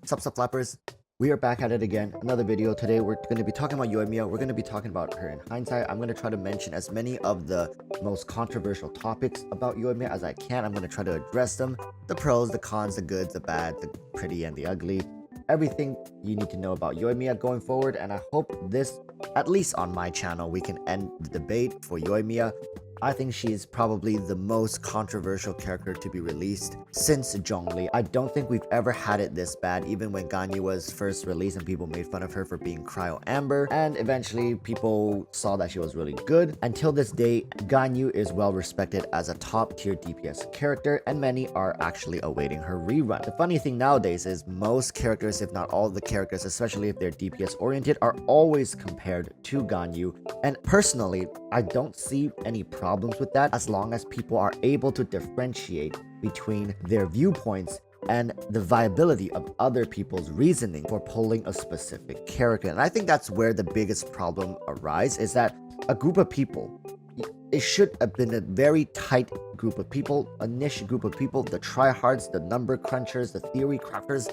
Sup flappers, we are back at it again. Another video. Today we're going to be talking about Yoimiya. We're going to be talking about her in hindsight. I'm going to try to mention as many of the most controversial topics about Yoimiya as I can. I'm going to try to address them. The pros, the cons, the good, the bad, the pretty, and the ugly. Everything you need to know about Yoimiya going forward. And I hope this, at least on my channel, we can end the debate for Yoimiya. I think she is probably the most controversial character to be released since Zhongli. I don't think we've ever had it this bad, even when Ganyu was first released and people made fun of her for being Cryo Amber, and eventually people saw that she was really good. Until this day, Ganyu is well respected as a top tier DPS character, and many are actually awaiting her rerun. The funny thing nowadays is most characters, if not all the characters, especially if they're DPS oriented, are always compared to Ganyu, and personally, I don't see any problems with that as long as people are able to differentiate between their viewpoints and the viability of other people's reasoning for pulling a specific character. And I think that's where the biggest problem arises, is that a group of people, it should have been a very tight group of people, a niche group of people, the tryhards, the number crunchers, the theory crafters.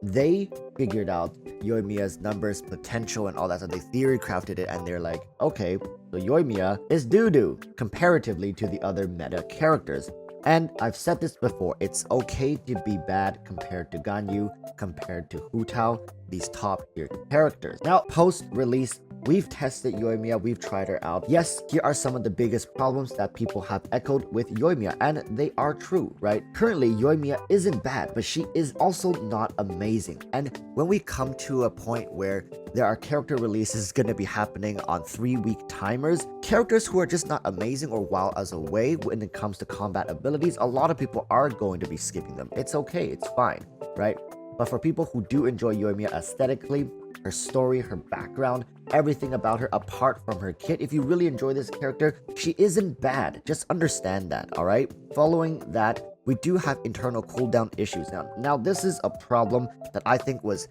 They figured out Yoimiya's numbers, potential, and all that, so they theory crafted it, and they're like, okay, so Yoimiya is doo-doo comparatively to the other meta characters. And I've said this before, it's okay to be bad compared to Ganyu, compared to Hu Tao, these top tier characters. Now, post-release, we've tested Yoimiya, we've tried her out. Yes, here are some of the biggest problems that people have echoed with Yoimiya, and they are true, right? Currently, Yoimiya isn't bad, but she is also not amazing. And when we come to a point where there are character releases going to be happening on 3-week timers, characters who are just not amazing or wow us away when it comes to combat abilities, a lot of people are going to be skipping them. It's okay, it's fine, right? But for people who do enjoy Yoimiya aesthetically, her story, her background, everything about her apart from her kit, if you really enjoy this character, she isn't bad. Just understand that, alright? Following that, we do have internal cooldown issues. Now this is a problem that I think was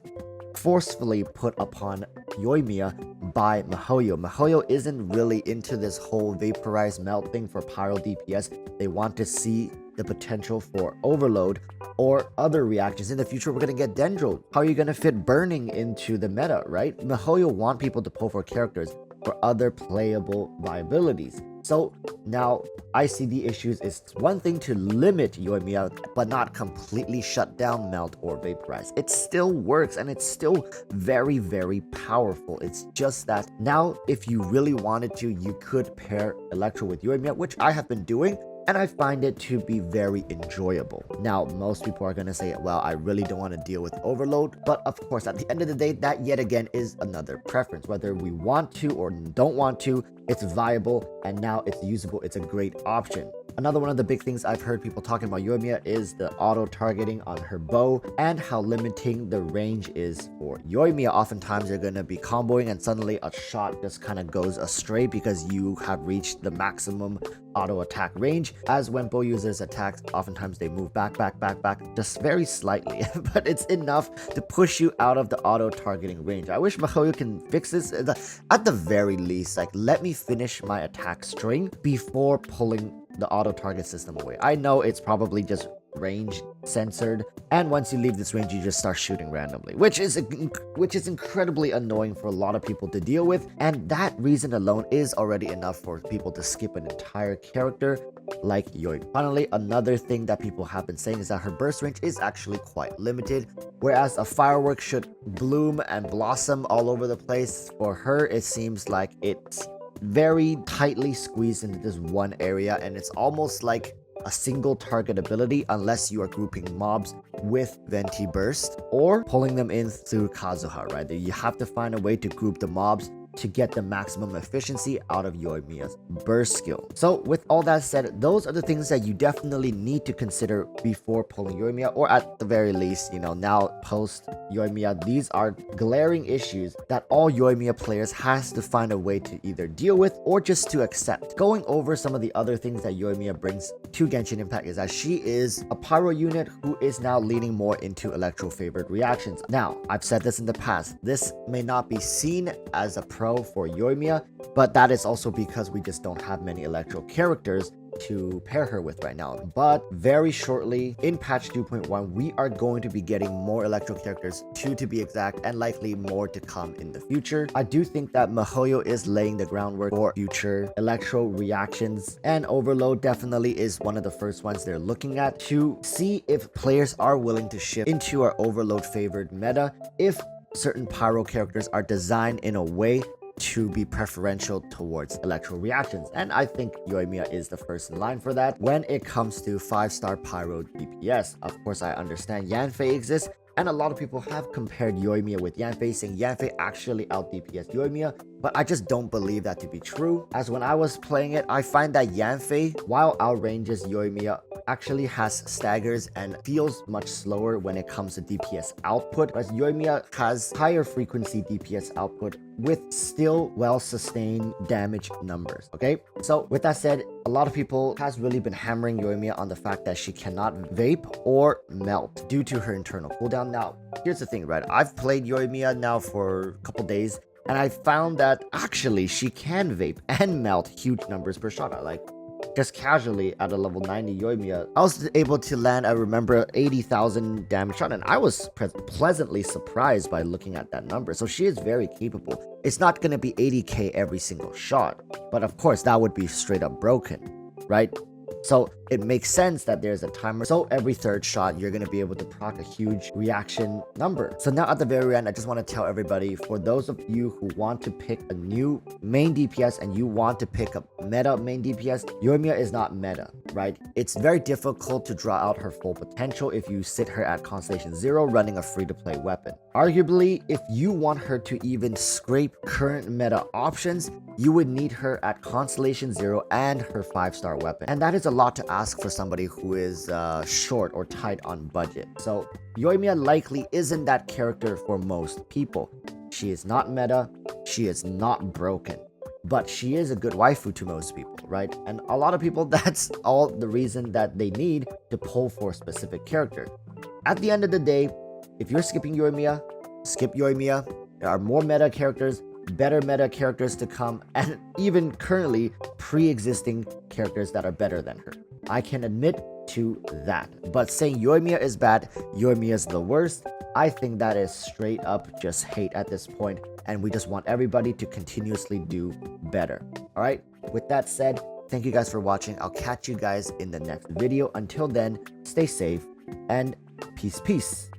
forcefully put upon Yoimiya by MiHoYo. MiHoYo isn't really into this whole Vaporize melt thing for pyro DPS. They want to see the potential for overload or other reactions. In the future, we're going to get Dendro. How are you going to fit burning into the meta, right? MiHoYo want people to pull for characters for other playable viabilities. So now ICD issues is one thing to limit Yoimiya, but not completely shut down Melt or Vaporize. It still works and it's still very, very powerful. It's just that now if you really wanted to, you could pair Electro with Yoimiya, which I have been doing, and I find it to be very enjoyable. Now, most people are going to say, well, I really don't want to deal with overload. But of course, at the end of the day, that yet again is another preference. Whether we want to or don't want to, it's viable and now it's usable. It's a great option. Another one of the big things I've heard people talking about Yoimiya is the auto-targeting on her bow and how limiting the range is for Yoimiya. Oftentimes you're going to be comboing and suddenly a shot just kind of goes astray because you have reached the maximum auto-attack range. As when bow users attack, oftentimes they move back, just very slightly, but it's enough to push you out of the auto-targeting range. I wish MiHoYo can fix this at the very least. Like, let me finish my attack string before pulling the auto target system away. I know it's probably just range censored, and once you leave this range you just start shooting randomly, which is incredibly annoying for a lot of people to deal with, and that reason alone is already enough for people to skip an entire character like Yoi. Finally, another thing that people have been saying is that her burst range is actually quite limited. Whereas a firework should bloom and blossom all over the place, for her it seems like it's very tightly squeezed into this one area, and it's almost like a single target ability unless you are grouping mobs with Venti Burst or pulling them in through Kazuha, right? You have to find a way to group the mobs to get the maximum efficiency out of Yoimiya's burst skill. So with all that said, those are the things that you definitely need to consider before pulling Yoimiya, or at the very least, you know, now post Yoimiya, these are glaring issues that all Yoimiya players has to find a way to either deal with or just to accept. Going over some of the other things that Yoimiya brings to Genshin Impact is that she is a pyro unit who is now leaning more into electro favored reactions. Now, I've said this in the past, this may not be seen as a pro for Yoimiya, but that is also because we just don't have many electro characters to pair her with right now. But very shortly in patch 2.1, we are going to be getting more Electro characters, 2 to be exact, and likely more to come in the future. I do think that miHoYo is laying the groundwork for future Electro reactions, and Overload definitely is one of the first ones they're looking at to see if players are willing to shift into our Overload favored meta if certain pyro characters are designed in a way to be preferential towards Electro reactions. And I think Yoimiya is the first in line for that when it comes to 5-star pyro DPS. Of course, I understand Yanfei exists, and a lot of people have compared Yoimiya with Yanfei, saying Yanfei actually out DPS Yoimiya, but I just don't believe that to be true, as when I was playing it, I find that Yanfei, while outranges Yoimiya, actually has staggers and feels much slower when it comes to DPS output, whereas Yoimiya has higher frequency DPS output with still well-sustained damage numbers. Okay, so with that said, a lot of people has really been hammering Yoimiya on the fact that she cannot vape or melt due to her internal cooldown. Now, here's the thing, right? I've played Yoimiya now for a couple days, and I found that actually she can vape and melt huge numbers per shot. Like, just casually at a level 90 Yoimiya, I was able to land, I remember, 80,000 damage shot, and I was pleasantly surprised by looking at that number. So she is very capable. It's not going to be 80k every single shot, but of course that would be straight up broken, right? So it makes sense that there's a timer. So every third shot, you're going to be able to proc a huge reaction number. So now at the very end, I just want to tell everybody, for those of you who want to pick a new main DPS and you want to pick a meta main DPS, Yoimiya is not meta, right? It's very difficult to draw out her full potential if you sit her at Constellation 0 running a free-to-play weapon. Arguably, if you want her to even scrape current meta options, you would need her at Constellation 0 and her 5-star weapon. And that is a lot to ask for somebody who is short or tight on budget. So Yoimiya likely isn't that character for most people. She is not meta, she is not broken, but she is a good waifu to most people, right? And a lot of people, that's all the reason that they need to pull for a specific character. At the end of the day, if you're skipping Yoimiya, skip Yoimiya. There are more meta characters, better meta characters to come, and even currently pre-existing characters that are better than her. I can admit to that, but saying Yoimiya is bad, Yoimiya is the worst, I think that is straight up just hate at this point, and we just want everybody to continuously do better. All right, with that said, thank you guys for watching. I'll catch you guys in the next video. Until then, stay safe and peace.